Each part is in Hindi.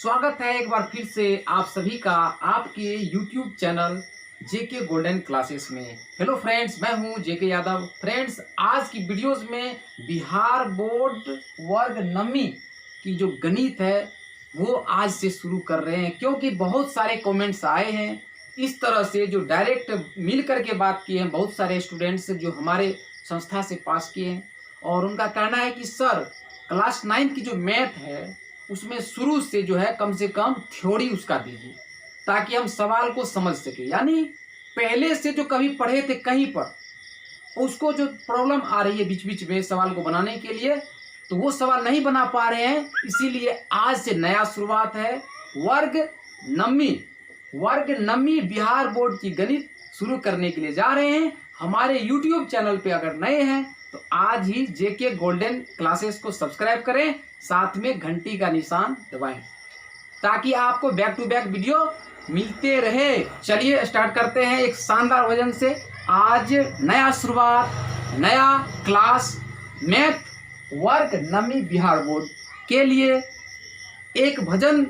स्वागत है एक बार फिर से आप सभी का आपके YouTube चैनल जेके गोल्डन क्लासेस में। हेलो फ्रेंड्स, मैं हूं जेके यादव। फ्रेंड्स, आज की वीडियोस में बिहार बोर्ड वर्ग नववीं की जो गणित है वो आज से शुरू कर रहे हैं, क्योंकि बहुत सारे कमेंट्स आए हैं इस तरह से जो डायरेक्ट मिल करके बात किए हैं। बहुत सारे स्टूडेंट्स जो हमारे संस्था से पास किए हैं और उनका कहना है कि सर क्लास 9 की जो मैथ है उसमें शुरू से जो है कम से कम थ्योरी उसका दीजिए ताकि हम सवाल को समझ सके। यानी पहले से जो कभी पढ़े थे कहीं पर उसको जो प्रॉब्लम आ रही है बीच बीच में सवाल को बनाने के लिए, तो वो सवाल नहीं बना पा रहे हैं। इसीलिए आज से नया शुरुआत है। वर्ग नववीं बिहार बोर्ड की गणित शुरू करने के लिए जा रहे हैं। हमारे YouTube चैनल पे अगर नए हैं तो आज ही जेके गोल्डन क्लासेस को सब्सक्राइब करें, साथ में घंटी का निशान दबाएं ताकि आपको बैक टू बैक वीडियो मिलते रहे। चलिए स्टार्ट करते हैं एक शानदार भजन से। आज नया शुरुआत, नया क्लास मैथ वर्ग नववीं बिहार बोर्ड के लिए एक भजन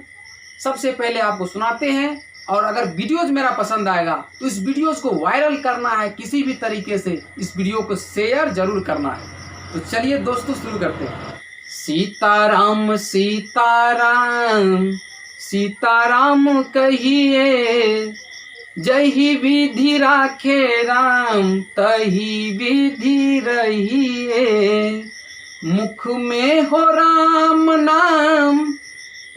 सबसे पहले आपको सुनाते हैं। और अगर वीडियोज मेरा पसंद आएगा तो इस वीडियोज को वायरल करना है, किसी भी तरीके से इस वीडियो को शेयर जरूर करना है। तो चलिए दोस्तों शुरू करते हैं। सीताराम सीताराम सीताराम कहिए, जही विधि राखे राम तही विधि रहिए। मुख में हो राम नाम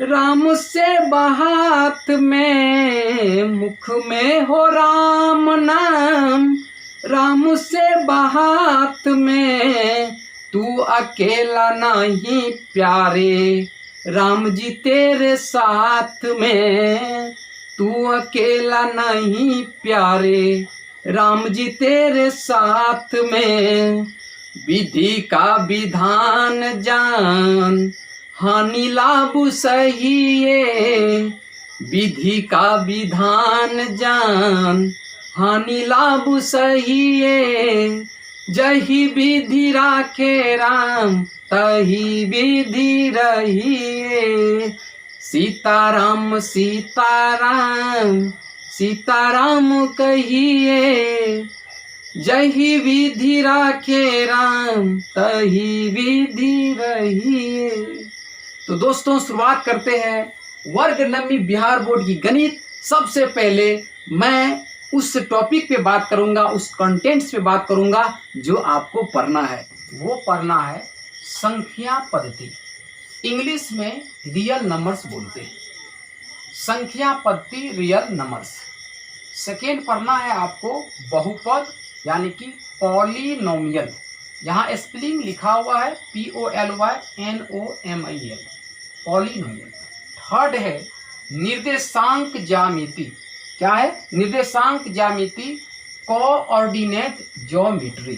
राम से बहात में, मुख में हो राम नाम राम से बहात में। तू अकेला नहीं प्यारे राम जी तेरे साथ में, तू अकेला नहीं प्यारे राम जी तेरे साथ में। विधि का विधान जान हानि लाभ सहिए, विधि का विधान जान हानि लाभ सहिए। जही विधि राखे राम तही विधि रहिए। सीताराम सीताराम सीताराम कहिए, जही विधि राखे राम तही विधि रहिए। तो दोस्तों शुरुआत करते हैं वर्ग नववीं बिहार बोर्ड की गणित। सबसे पहले मैं उस टॉपिक पे बात करूंगा, उस कंटेंट्स पे बात करूंगा जो आपको पढ़ना है। वो पढ़ना है संख्या पद्धति, इंग्लिश में रियल नंबर्स बोलते हैं। संख्या पद्धति रियल नंबर्स। सेकेंड पढ़ना है आपको बहुपद यानी कि पॉलिनोमियल। यहाँ स्पेलिंग लिखा हुआ है POLYNOMIAL, पॉलिनोमियल। थर्ड है निर्देशांक ज्यामिति। क्या है? निर्देशांक ज्यामिति, coordinate geometry,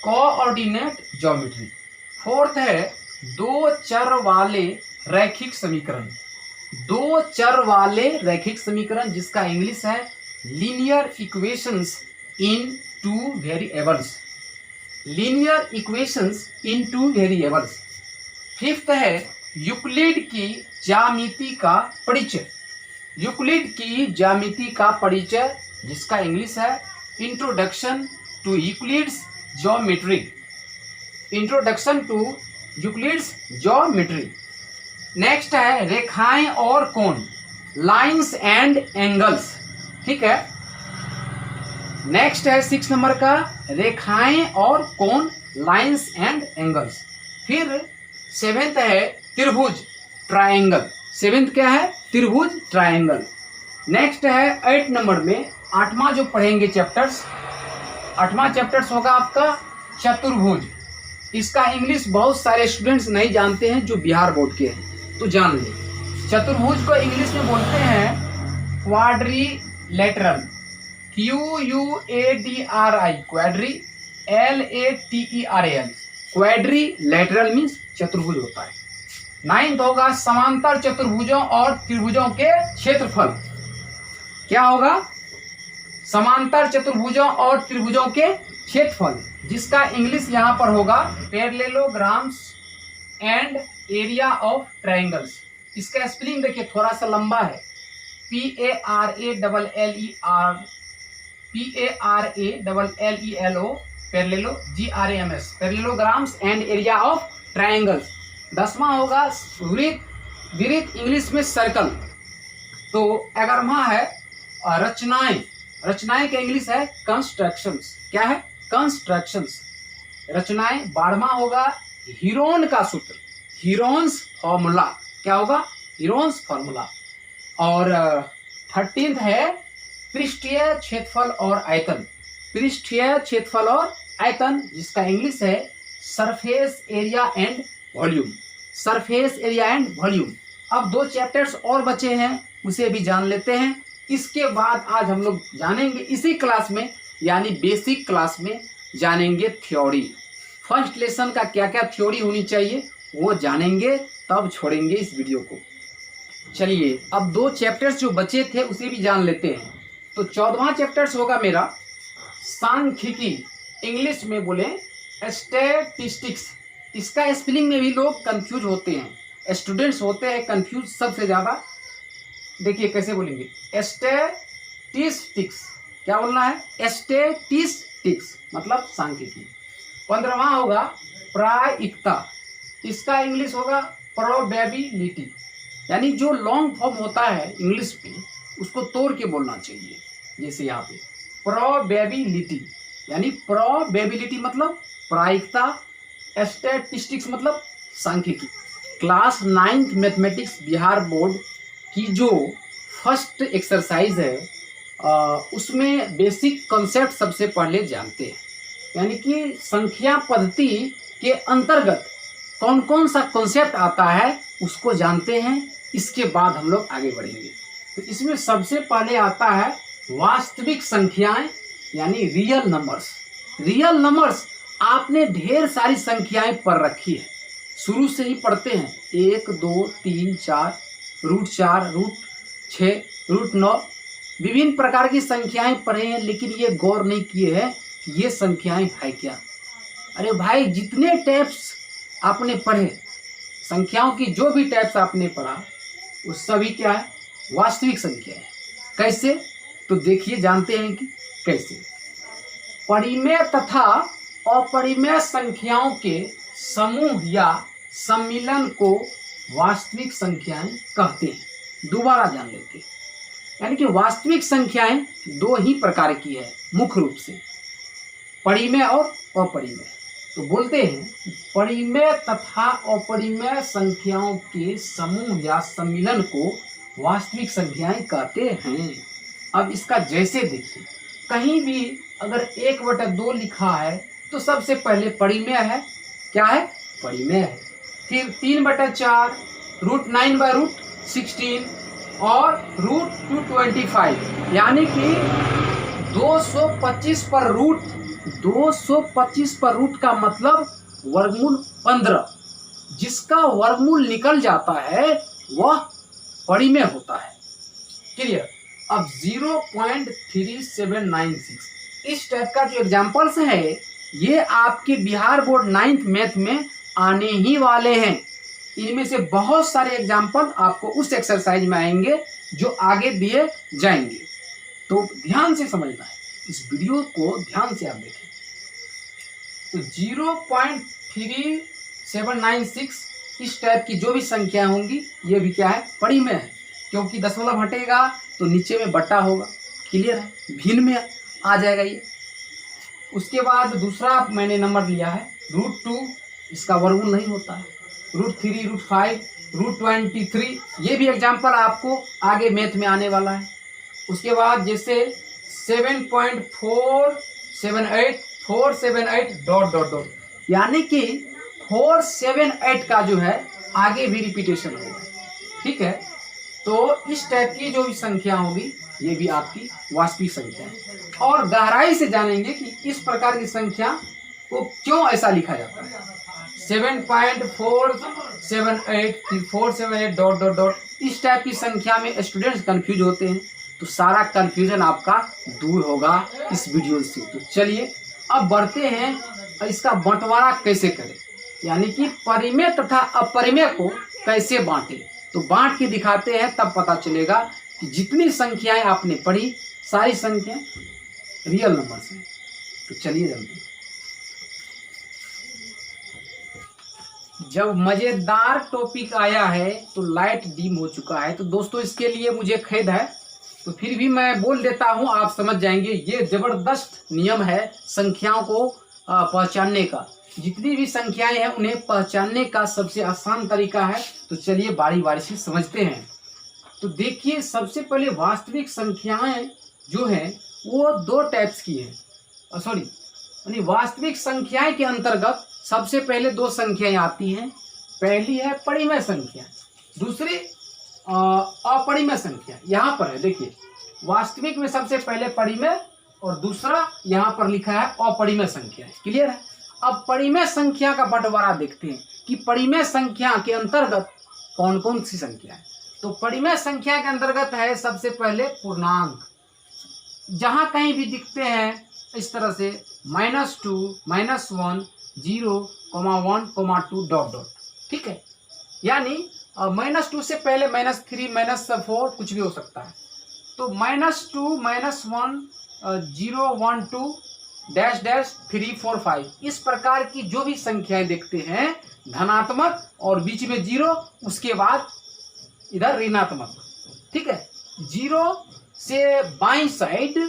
coordinate geometry. Fourth है दो चर वाले रैखिक समीकरण, दो चर वाले रैखिक समीकरण जिसका इंग्लिश है लीनियर इक्वेशंस इन टू वेरिएबल्स, लीनियर इक्वेशंस इन टू वेरिएबल्स। फिफ्थ है यूक्लिड की ज्यामिति का परिचय, यूक्लिड की ज्यामिति का परिचय जिसका इंग्लिश है introduction to Euclid's geometry, introduction to Euclid's geometry. Next है रेखाएं और कोण, लाइंस एंड एंगल्स। ठीक है। नेक्स्ट है 6 नंबर का रेखाएं और कोण, लाइंस एंड एंगल्स। फिर 7th है त्रिभुज, ट्रायंगल। 7th क्या है? त्रिभुज, ट्रायंगल। नेक्स्ट है 8 नंबर में 8वां जो पढ़ेंगे चैप्टर्स, 8वां चैप्टर्स होगा आपका चतुर्भुज। इसका इंग्लिश बहुत सारे स्टूडेंट्स नहीं जानते हैं जो बिहार बोर्ड के हैं, तो जान लें। चतुर्भुज को इंग्लिश में बोलते हैं quadrilateral, QUADRI, quadri, LATERAL, quadrilateral means चतुर्भुज होता है। 9th होगा समांतर चतुर्भुजों और त्रिभुजों के क्षेत्रफल। क्या होगा? समांतर चतुर्भुजों और त्रिभुजों के क्षेत्रफल, जिसका इंग्लिश यहाँ पर होगा parallelograms and area of triangles, इसका स्पेलिंग देखिए थोड़ा सा लंबा है, PARALLERO parallelograms, parallelograms and area of triangles. 10वां होगा वृत्त, इंग्लिश में सर्कल। तो 11वां है रचनाएं, रचनाएं का इंग्लिश है कंस्ट्रक्शंस। क्या है? कंस्ट्रक्शंस, रचनाएं। 12वां होगा हीरोन का सूत्र, हीरोन्स फॉर्मूला। क्या होगा? Heron's formula. और 13th है पृष्ठीय क्षेत्रफल और आयतन, पृष्ठीय क्षेत्रफल और आयतन, जिसका इंग्लिश है surface area and volume, surface area and volume. अब 2 चैप्टर्स और बचे हैं, उसे भी जान लेते हैं। इसके बाद आज हम लोग जानेंगे इसी क्लास में, यानी बेसिक क्लास में जानेंगे थ्योरी। फर्स्ट लेसन का क्या क्या थ्योरी होनी चाहिए वो जानेंगे, तब छोड़ेंगे इस वीडियो को। चलिए अब 2 चैप्टर्स जो बचे थे उसे भी जान लेते हैं। तो 14वां चैप्टर्स होगा मेरा सांख्यिकी, इंग्लिश में बोले स्टैटिस्टिक्स। इसका स्पेलिंग में भी लोग कंफ्यूज होते हैं, स्टूडेंट्स होते हैं कंफ्यूज सबसे ज़्यादा। देखिए कैसे बोलेंगे, स्टैटिस्टिक्स। क्या बोलना है? स्टैटिस्टिक्स मतलब सांख्यिकी। 15वां होगा प्रायिकता, इसका इंग्लिश होगा प्रोबेबिलिटी, यानी जो लॉन्ग फॉर्म होता है इंग्लिश में उसको तोड़ के बोलना चाहिए। जैसे यहाँ पे प्रोबेबिलिटी, यानी प्रोबेबिलिटी मतलब प्रायिकता, स्टैटिस्टिक्स मतलब सांख्यिकी। Class 9th mathematics Bihar board की जो फर्स्ट एक्सरसाइज है उसमें बेसिक कॉन्सेप्ट सबसे पहले जानते हैं, यानी कि संख्या पद्धति के अंतर्गत कौन कौन सा कॉन्सेप्ट आता है उसको जानते हैं। इसके बाद हम लोग आगे बढ़ेंगे। तो इसमें सबसे पहले आता है वास्तविक संख्याएं, यानी रियल नंबर्स। रियल नंबर्स आपने ढेर सारी संख्याएं पढ़ रखी है, शुरू से ही पढ़ते हैं, 1 2 3 4, √4, √6, √9, विभिन्न प्रकार की संख्याएं पढ़े हैं, लेकिन ये गौर नहीं किए हैं कि ये संख्याएं है क्या। अरे भाई, जितने टाइप्स आपने पढ़े, संख्याओं की जो भी टाइप्स आपने पढ़ा वो सभी क्या है? वास्तविक संख्या है। कैसे? तो देखिए, जानते हैं कि कैसे। परिमेय तथा अपरिमेय संख्याओं के समूह या सम्मिलन को वास्तविक संख्याएं कहते हैं। दोबारा जान लेते हैं, यानी कि वास्तविक संख्याएं 2 ही प्रकार की है मुख्य रूप से, परिमेय और अपरिमेय। तो बोलते हैं परिमेय तथा अपरिमेय संख्याओं के समूह या सम्मिलन को वास्तविक संख्याएं कहते हैं। अब इसका जैसे देखिए, कहीं भी अगर 1/2 लिखा है तो सबसे पहले परिमेय है। क्या है? परिमेय है। फिर 3/4, √9/√16 और √225, यानी कि 225 पर रूट का मतलब वर्गमूल 15। जिसका वर्गमूल निकल जाता है वह परिमेय होता है। क्लियर? अब 0.3796 इस टाइप का जो एग्जाम्पल्स है ये आपके बिहार बोर्ड 9th मैथ में आने ही वाले हैं। इनमें से बहुत सारे एग्जाम्पल आपको उस एक्सरसाइज में आएंगे जो आगे दिए जाएंगे। तो ध्यान से समझना है, इस वीडियो को ध्यान से आप देखें। तो 0.3796 इस टाइप की जो भी संख्या होंगी ये भी क्या है? परिमेय है, क्योंकि दशमलव हटेगा तो नीचे में बटा होगा। क्लियर है? भिन्न में आ जाएगा ये। उसके बाद दूसरा मैंने नंबर लिया है √2, इसका वर्गमूल नहीं होता है। √3, √5, √23, ये भी एग्जाम्पल आपको आगे मैथ में आने वाला है। उसके बाद जैसे 7.478 ... यानी कि 478 का जो है आगे भी रिपीटेशन होगा। ठीक है? तो इस टाइप की जो भी संख्या होगी ये भी आपकी वास्तविक संख्या है। और गहराई से जानेंगे कि इस प्रकार की संख्या को क्यों ऐसा लिखा जाता है। 7.478 478 ... इस टाइप की संख्या में स्टूडेंट्स कंफ्यूज होते हैं, तो सारा कंफ्यूजन आपका दूर होगा इस वीडियो से। तो चलिए अब बढ़ते हैं, इसका बंटवारा कैसे करें, यानी कि परिमेय तथा अपरिमेय को कैसे बांटें। तो बांट के दिखाते हैं, तब पता चलेगा कि जितनी संख्याएं आपने पढ़ी सारी संख्याएं रियल नंबर्स हैं। तो चलिए जल्दी। जब मजेदार टॉपिक आया है तो लाइट डिम हो चुका है। तो दोस्तों इसके लिए मुझे खेद है, तो फिर भी मैं बोल देता हूं, आप समझ जाएंगे। ये जबरदस्त नियम है संख्याओं को पहचानने का। जितनी भी संख्याएं हैं उन्हें पहचानने का सबसे आसान तरीका है। तो चलिए बारी बारी से समझते हैं। तो देखिए, सबसे पहले वास्तविक संख्याएं जो हैं वो दो टाइप्स की हैं। यानी वास्तविक संख्याएं के अंतर्गत सबसे पहले दो संख्याएं आती हैं। पहली है परिमेय संख्या, दूसरी अपरिमेय संख्या। यहाँ पर है, देखिए वास्तविक में सबसे पहले परिमेय और दूसरा यहाँ पर लिखा है अपरिमेय संख्या। क्लियर है। अब परिमेय संख्या का बंटवारा देखते हैं कि परिमेय संख्या के अंतर्गत कौन कौन सी संख्या है। तो परिमेय संख्या के अंतर्गत है सबसे पहले पूर्णांक। जहां कहीं भी दिखते हैं इस तरह से -2, -1, 0, -1, -2 ... ठीक है। यानी -2 से पहले -3, -4 कुछ भी हो सकता है। तो -2, -1, 0, 1, 2 ... 3, 4, 5 इस प्रकार की जो भी संख्याएं देखते हैं धनात्मक और बीच में 0, उसके बाद इधर ऋणात्मक। ठीक है। 0 से बाईं साइड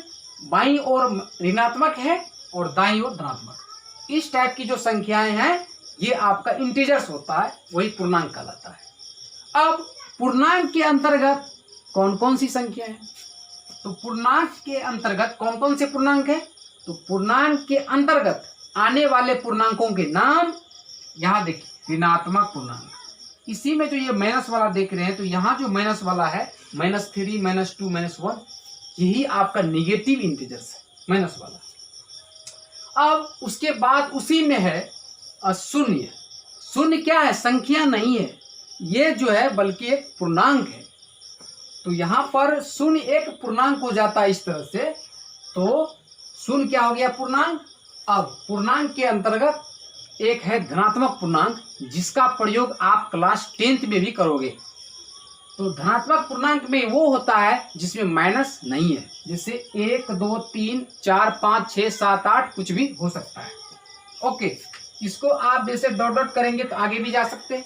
बाईं ओर ऋणात्मक है और दाईं ओर धनात्मक। इस टाइप की जो संख्याएं हैं ये आपका इंटीजर्स होता है, वही पूर्णांक कहलाता है। अब पूर्णांक के अंतर्गत कौन कौन सी संख्या है। तो पूर्णांक के अंतर्गत कौन कौन से पूर्णांक है। तो पूर्णांक के अंतर्गत आने वाले पूर्णांकों के नाम यहाँ देखिए, ऋणात्मक पूर्णांक। इसी में जो ये माइनस वाला देख रहे हैं, तो यहाँ जो माइनस वाला है -3, -2, -1, यही आपका निगेटिव इंटीजर्स है, माइनस वाला। अब उसके बाद उसी में है शून्य। शून्य क्या है, संख्या नहीं है, ये जो है बल्कि एक पूर्णांक है। तो यहाँ पर शून्य एक पूर्णांक हो जाता है इस तरह से। तो शून्य क्या हो गया, पूर्णांक। अब पूर्णांक के अंतर्गत एक है धनात्मक पूर्णांक, जिसका प्रयोग आप क्लास 10th में भी करोगे। तो धनात्मक पूर्णांक में वो होता है जिसमें माइनस नहीं है, जैसे 1, 2, 3, 4, 5, 6, 7, 8 कुछ भी हो सकता है। ओके, इसको आप जैसे डॉट डॉट करेंगे तो आगे भी जा सकते हैं।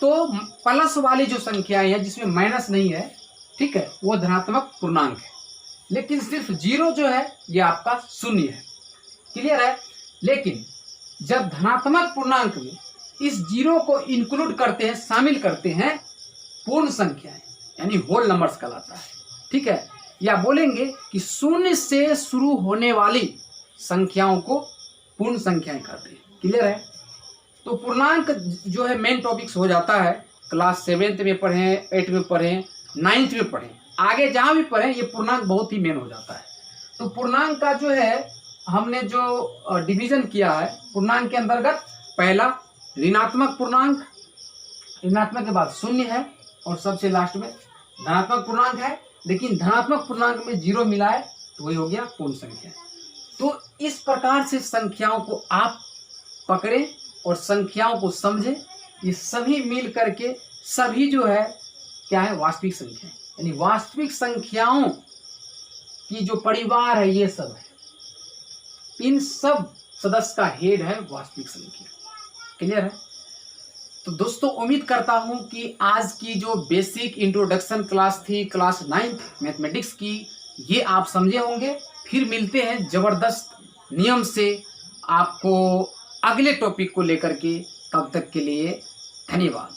तो प्लस वाली जो संख्याएं हैं जिसमें माइनस नहीं है, ठीक है, वो धनात्मक पूर्णांक है। लेकिन सिर्फ 0 जो है ये आपका शून्य है। क्लियर है। लेकिन जब धनात्मक पूर्णांक में इस 0 को इंक्लूड करते हैं, शामिल करते हैं, पूर्ण संख्याएं यानी होल नंबर्स कहलाता है। ठीक है। या बोलेंगे कि 0 से शुरू होने वाली संख्याओं को पूर्ण संख्याएं कहते हैं। क्लियर है। तो पूर्णांक जो है मेन टॉपिक्स हो जाता है, क्लास 7th में पढ़ें, 8th में पढ़ें, 9th में पढ़ें, आगे जहां भी पढ़ें ये पूर्णांक बहुत ही मेन हो जाता है। तो पूर्णांक का जो है हमने जो डिवीजन किया है, पूर्णांक के अंतर्गत पहला ऋणात्मक पूर्णांक, ऋणात्मक के बाद शून्य है और सबसे लास्ट में धनात्मक पूर्णांक है। लेकिन धनात्मक पूर्णांक में 0 मिलाए तो वही हो गया पूर्ण संख्या। तो इस प्रकार से संख्याओं को आप पकड़ें और संख्याओं को समझें। ये सभी मिल करके सभी जो है क्या है, वास्तविक संख्या। यानी वास्तविक संख्याओं की जो परिवार है ये सब है, इन सब सदस्य का हेड है वास्तविक संख्या। क्लियर है। तो दोस्तों उम्मीद करता हूं कि आज की जो बेसिक इंट्रोडक्शन क्लास थी, क्लास 9th मैथमेटिक्स की, ये आप समझे होंगे। फिर मिलते हैं जबरदस्त नियम से आपको अगले टॉपिक को लेकर के। तब तक के लिए धन्यवाद।